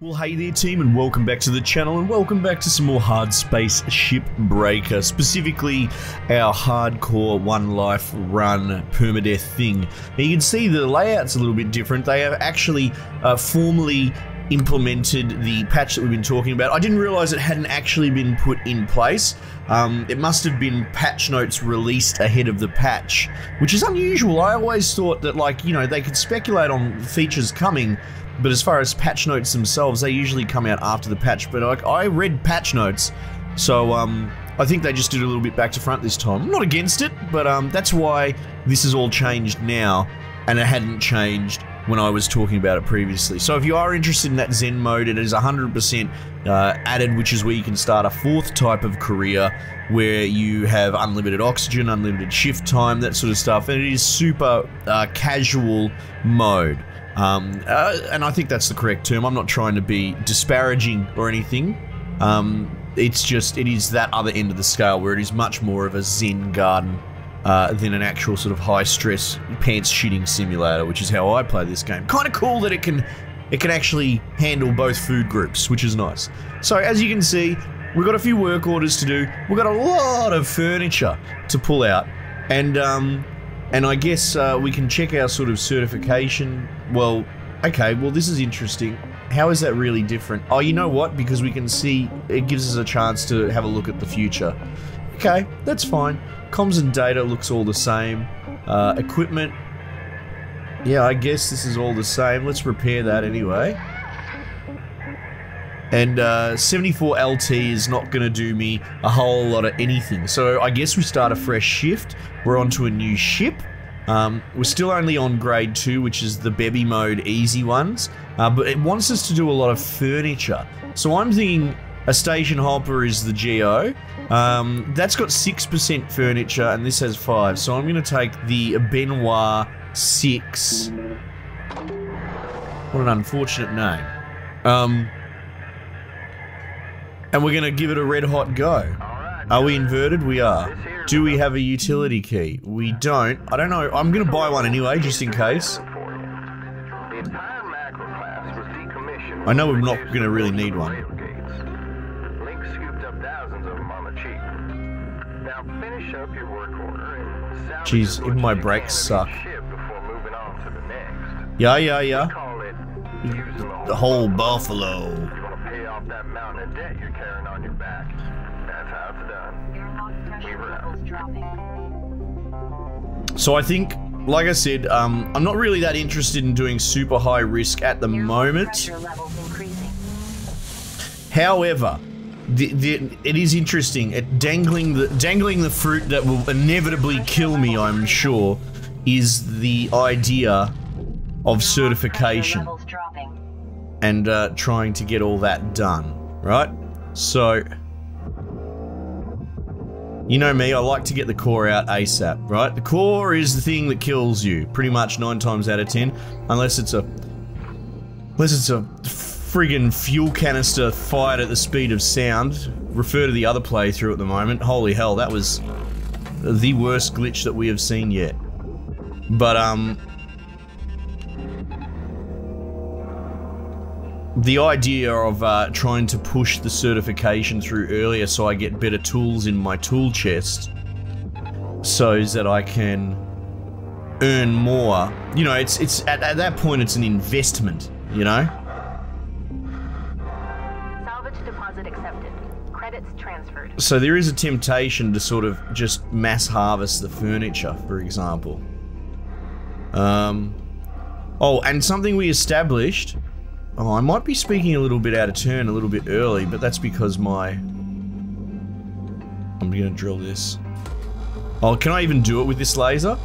Well, hey there team, and welcome back to the channel, and welcome back to some more Hardspace Shipbreaker, specifically our hardcore one life run permadeath thing. Now you can see the layout's a little bit different. They have actually formally implemented the patch that we've been talking about. I didn't realize it hadn't actually been put in place. It must have been patch notes released ahead of the patch, which is unusual. I always thought that, like, you know, they could speculate on features coming, but as far as patch notes themselves, they usually come out after the patch. But I read patch notes, so I think they just did a little bit back to front this time. I'm not against it, but that's why this is all changed now, and it hadn't changed when I was talking about it previously. So if you are interested in that Zen mode, it is 100% added, which is where you can start a fourth type of career where you have unlimited oxygen, unlimited shift time, that sort of stuff, and it is super casual mode. And I think that's the correct term. I'm not trying to be disparaging or anything. It's just, it is that other end of the scale where it is much more of a Zen garden than an actual sort of high-stress pants-shitting simulator, which is how I play this game. Kind of cool that it can actually handle both food groups, which is nice. So as you can see, we've got a few work orders to do. We've got a lot of furniture to pull out, and I guess we can check our sort of certification. Well, okay, well this is interesting. How is that really different? Oh, you know what? Because we can see, it gives us a chance to have a look at the future. Okay, that's fine. Comms and data looks all the same. Equipment, yeah, I guess this is all the same. Let's repair that anyway. And 74 LT is not going to do me a whole lot of anything. So I guess we start a fresh shift. We're onto a new ship. We're still only on grade 2, which is the baby mode easy ones. But it wants us to do a lot of furniture. So I'm thinking a station hopper is the GO. That's got 6% furniture and this has 5. So I'm going to take the Benoit 6. What an unfortunate name. And we're going to give it a red hot go. Are we inverted? We are. Do we have a utility key? We don't. I don't know. I'm going to buy one anyway, just in case. I know we're not going to really need one. Jeez, even my brakes suck. Yeah. The whole buffalo. That mountain of debt you're carrying on your back. That's how it's done. Your blood pressure levels dropping. So I think, like I said, I'm not really that interested in doing super high risk at the moment. However, it is interesting. Dangling the fruit that will inevitably kill me, I'm sure, is the idea of certification. And trying to get all that done, right? So, you know me, I like to get the core out ASAP, right? The core is the thing that kills you, pretty much 9 times out of 10, unless it's a friggin' fuel canister fired at the speed of sound. Refer to the other playthrough at the moment. Holy hell, that was the worst glitch that we have seen yet. But the idea of trying to push the certification through earlier so I get better tools in my tool chest so that I can earn more. You know, it's at that point it's an investment, you know? Salvage deposit accepted. Credits transferred. So there is a temptation to sort of just mass harvest the furniture, for example. Oh, and something we established. Oh, I might be speaking a little bit out of turn, a little bit early, but that's because I'm gonna drill this. Oh, can I even do it with this laser?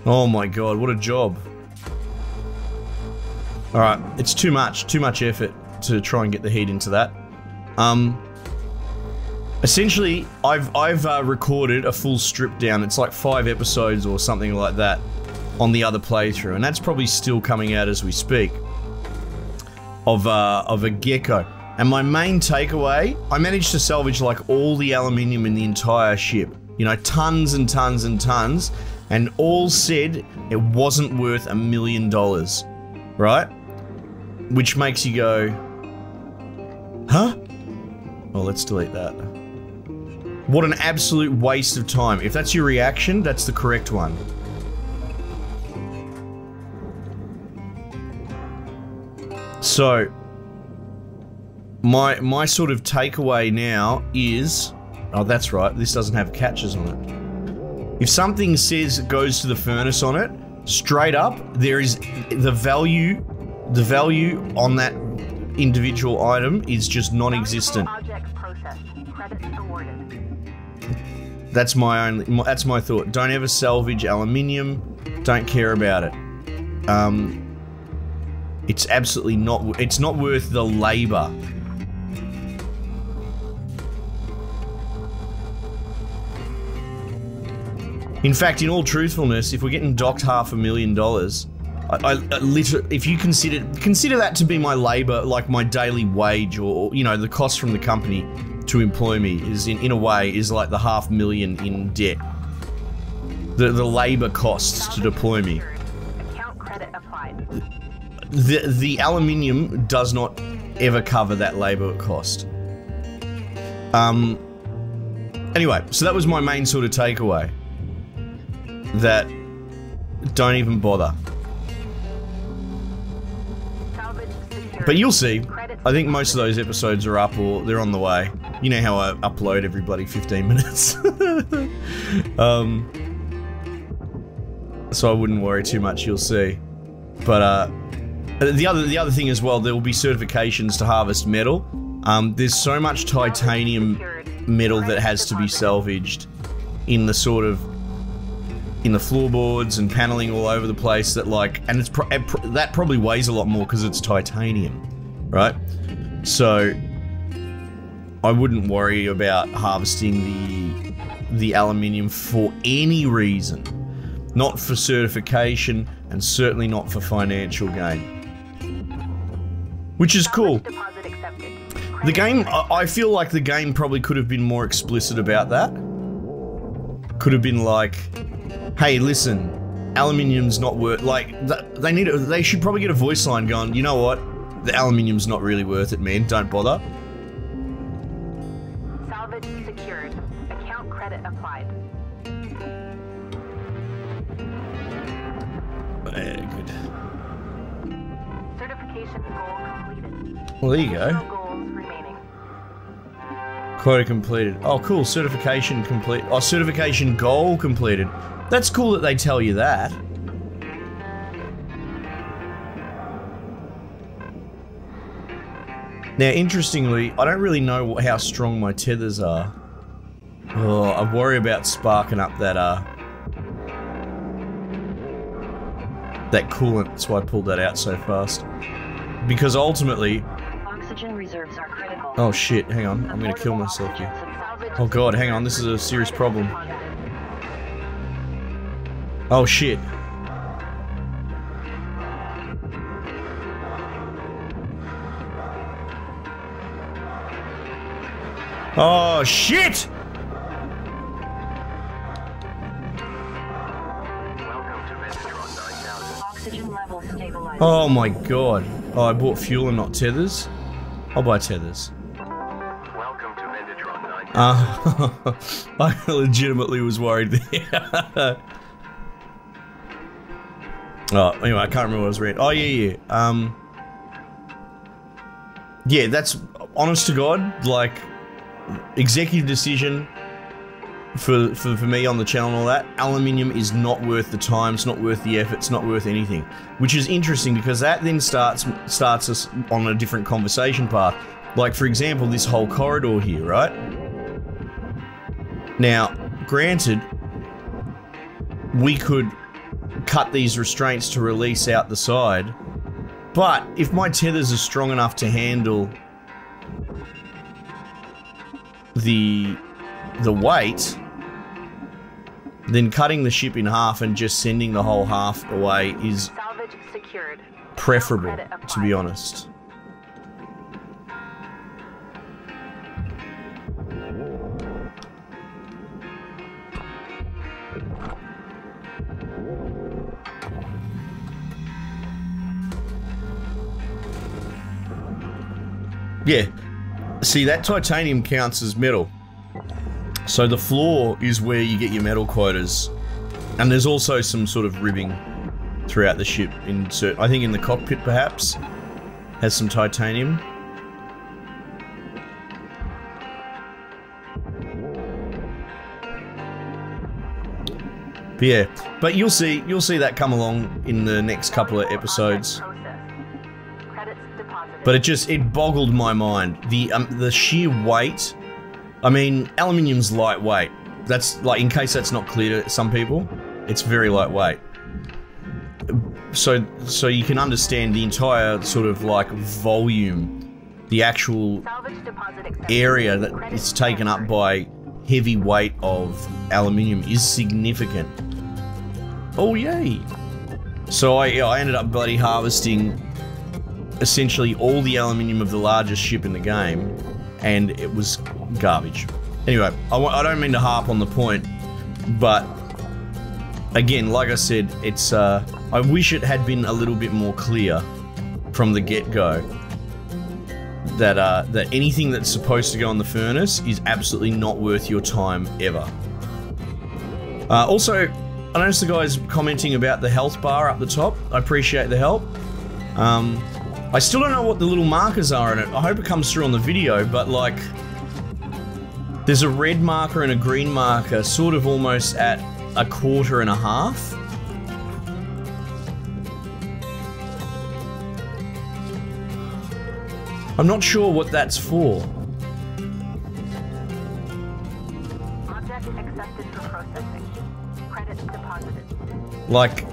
Oh my god, what a job. Alright, it's too much effort to try and get the heat into that. Essentially, I've recorded a full strip down. It's like 5 episodes or something like that on the other playthrough, and that's probably still coming out as we speak. Of a gecko. And my main takeaway, I managed to salvage like all the aluminium in the entire ship. You know, tons and tons and tons, and all said it wasn't worth $1 million, right? Which makes you go, huh? Well, let's delete that. What an absolute waste of time. If that's your reaction, that's the correct one. So, my sort of takeaway now is, oh, that's right, this doesn't have catches on it. If something says it goes to the furnace on it, straight up, there is the value on that individual item is just non-existent. That's that's my thought. Don't ever salvage aluminium. Don't care about it. It's absolutely not. It's not worth the labor. In fact, in all truthfulness, if we're getting docked $500,000, I literally, if you consider that to be my labor, like my daily wage, or you know, the cost from the company to employ me is in a way is like the $500,000 in debt. The labor costs to deploy me. Account credit applied. The aluminium does not ever cover that labor cost. Anyway, so that was my main sort of takeaway. That don't even bother. But you'll see. I think most of those episodes are up or they're on the way. You know how I upload every bloody 15 minutes. So I wouldn't worry too much, you'll see. But the other thing as well, there will be certifications to harvest metal. There's so much titanium metal that has to be salvaged in the sort of in the floorboards and paneling all over the place that like, and it's that probably weighs a lot more because it's titanium, right? So I wouldn't worry about harvesting the aluminium for any reason, not for certification and certainly not for financial gain, which is cool. The game, I feel like the game probably could have been more explicit about that. Could have been like, hey, listen, aluminium's not worth, like, they should probably get a voice line going, you know what, the aluminium's not really worth it, man, don't bother. Salvage secured. Account credit applied. Good. Certification goal completed. Well, there you go. No goals remaining. Quota completed. Oh, cool, certification complete. Oh, certification goal completed. That's cool that they tell you that. Now, interestingly, I don't really know how strong my tethers are. Oh, I worry about sparking up that coolant. That's why I pulled that out so fast. Because ultimately... Oxygen reserves are critical. Oh shit, hang on. I'm gonna kill myself here. Oh god, hang on. This is a serious problem. Oh shit. Oh shit! Oxygen level stabilized. Oh my god. Oh, I bought fuel and not tethers? I'll buy tethers. Welcome to Vendatron 9000. I legitimately was worried there. Oh, anyway, I can't remember what I was reading. Oh, yeah. Yeah, that's honest to God, like, executive decision for me on the channel and all that. Aluminium is not worth the time, it's not worth the effort, it's not worth anything. Which is interesting because that then starts us on a different conversation path. Like, for example, this whole corridor here, right? Now, granted, we could cut these restraints to release out the side, but if my tethers are strong enough to handle the weight, then cutting the ship in half and just sending the whole half away is Salvage secured. preferable, to be honest. Yeah, see, that titanium counts as metal. So the floor is where you get your metal quotas. And there's also some sort of ribbing throughout the ship. I think in the cockpit perhaps has some titanium. But yeah, but you'll see that come along in the next couple of episodes. But it boggled my mind. The sheer weight. I mean, aluminium's lightweight. That's like, in case that's not clear to some people, it's very lightweight. So you can understand the entire sort of like volume, the actual area that is taken up by heavy weight of aluminium is significant. Oh yay! So I ended up bloody harvesting essentially all the aluminium of the largest ship in the game, and it was garbage. Anyway, I don't mean to harp on the point, but again, like I said, it's I wish it had been a little bit more clear from the get-go that anything that's supposed to go in the furnace is absolutely not worth your time ever. Also, I noticed the guys commenting about the health bar up the top. I appreciate the help. I still don't know what the little markers are in it. I hope it comes through on the video, but like, there's a red marker and a green marker, sort of almost at 1/4.5. I'm not sure what that's for. Object accepted for processing. Credits deposited. Like,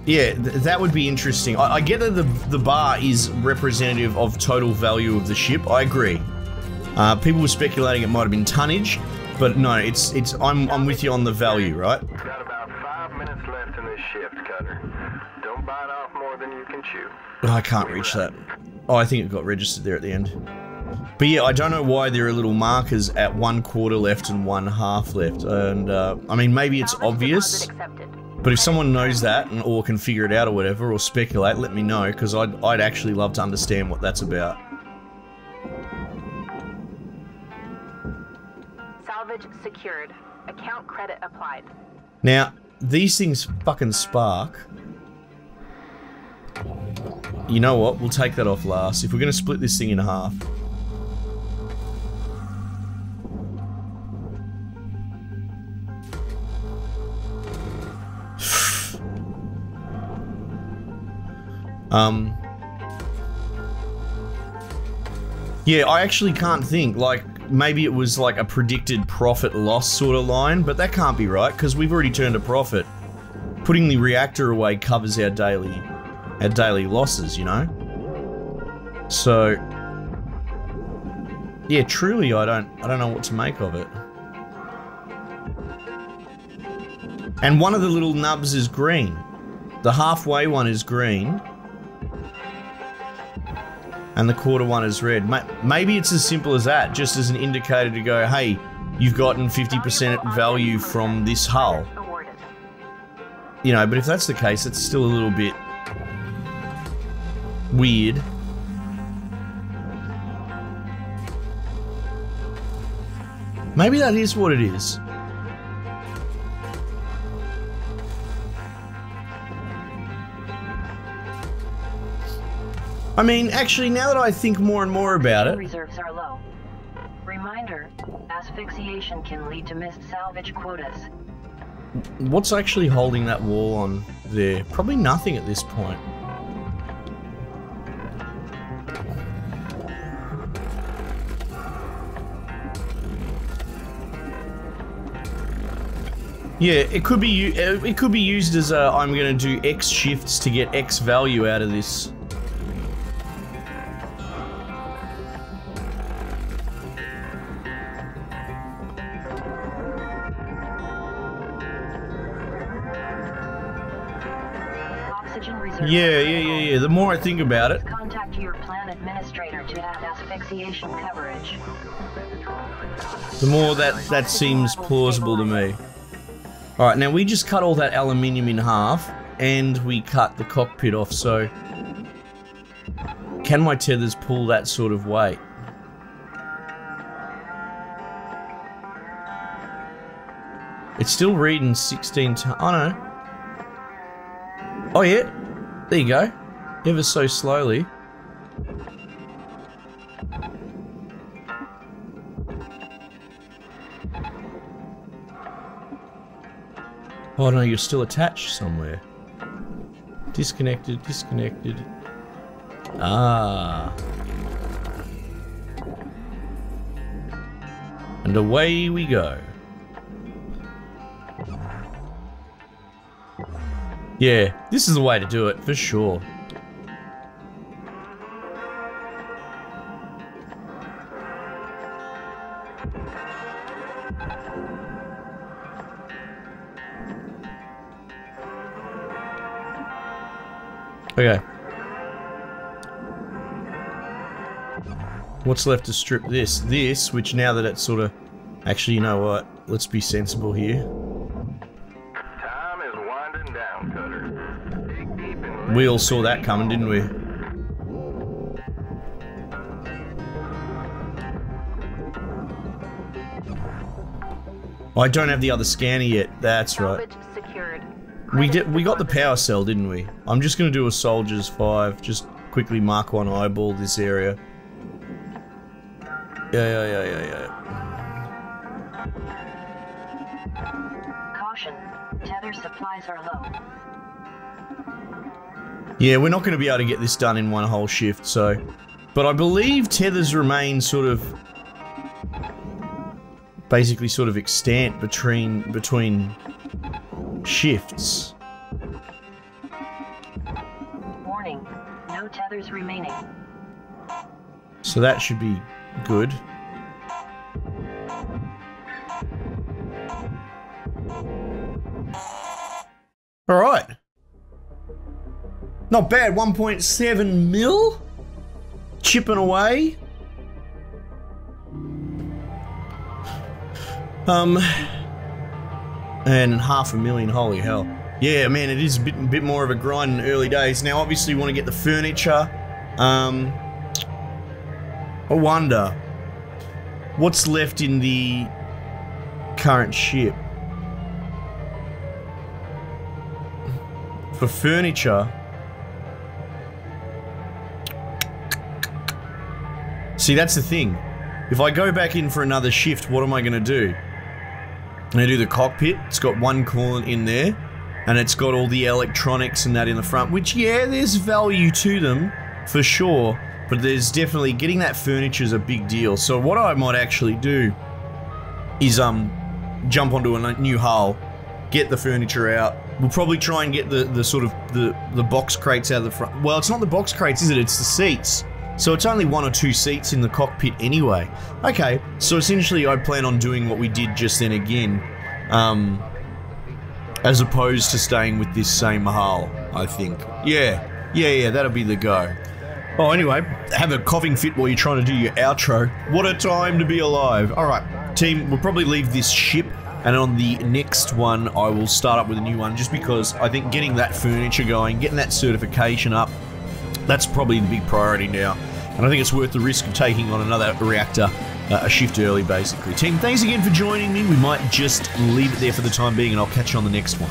yeah, that would be interesting. I get that the bar is representative of total value of the ship. I agree. People were speculating it might have been tonnage, but no, I'm with you on the value, right? Got about 5 minutes left in this shift, Cutter. Don't bite off more than you can chew. I can't reach that. Oh, I think it got registered there at the end. But yeah, I don't know why there are little markers at 1/4 left and 1/2 left. And I mean, maybe it's obvious, but if someone knows that or can figure it out or whatever, or speculate, let me know, because I'd actually love to understand what that's about. Salvage secured. Account credit applied. Now, these things fucking spark. You know what? We'll take that off last. If we're going to split this thing in half. Yeah, I actually can't think. Like, maybe it was like a predicted profit loss sort of line, but that can't be right because we've already turned a profit. Putting the reactor away covers our daily losses, you know? So yeah, truly I don't know what to make of it. And one of the little nubs is green. The halfway one is green. And the 1/4 one is red. Maybe it's as simple as that, just as an indicator to go, hey, you've gotten 50% value from this hull. You know, but if that's the case, it's still a little bit weird. Maybe that is what it is. I mean, actually, now that I think more and more about it... Reserves are low. Reminder, asphyxiation can lead to missed salvage quotas. What's actually holding that wall on there? Probably nothing at this point. Yeah, it could be used as a, I'm going to do X shifts to get X value out of this. Yeah. The more I think about it. Contact your plan administrator to add asphyxiation coverage. The more that seems plausible to me. Alright, now we just cut all that aluminium in half, and we cut the cockpit off, so... Can my tethers pull that sort of weight? It's still reading 16 tons. Oh no. Oh yeah. There you go. Ever so slowly. Oh no, you're still attached somewhere. Disconnected, disconnected. Ah. And away we go. Yeah, this is the way to do it, for sure. Okay. What's left to strip this? This, which now that it's sort of... Actually, you know what? Let's be sensible here. Time is winding down, Cutter. Dig deep and We all saw that coming, didn't we? I don't have the other scanner yet. That's right. We got the power cell, didn't we? I'm just gonna do a Soldiers 5. Just quickly mark one eyeball this area. Yeah. Caution, tether supplies are low. Yeah, we're not going to be able to get this done in one whole shift, so... But I believe tethers remain sort of... Basically sort of extant between shifts. Warning, no tethers remaining. So that should be good. Alright. Not bad, 1.7 mil? Chipping away. And 500,000, holy hell. Yeah, man, it is a bit more of a grind in the early days. Now, obviously, you want to get the furniture. I wonder what's left in the current ship. For furniture. See, that's the thing. If I go back in for another shift, what am I going to do? I'm going to do the cockpit. It's got one coolant in there. And it's got all the electronics and that in the front. Which, yeah, there's value to them. For sure. But there's definitely... Getting that furniture is a big deal. So what I might actually do is jump onto a new hull. Get the furniture out. We'll probably try and get the sort of the box crates out of the front. Well, it's not the box crates, is it? It's the seats. So it's only 1 or 2 seats in the cockpit anyway. Okay, so essentially I plan on doing what we did just then again. As opposed to staying with this same hull, I think. Yeah, that'll be the go. Oh, anyway, have a coughing fit while you're trying to do your outro. What a time to be alive. Alright, team, we'll probably leave this ship. And on the next one, I will start up with a new one, just because I think getting that furniture going, getting that certification up, that's probably the big priority now. And I think it's worth the risk of taking on another reactor a shift early, basically. Team, thanks again for joining me. We might just leave it there for the time being, and I'll catch you on the next one.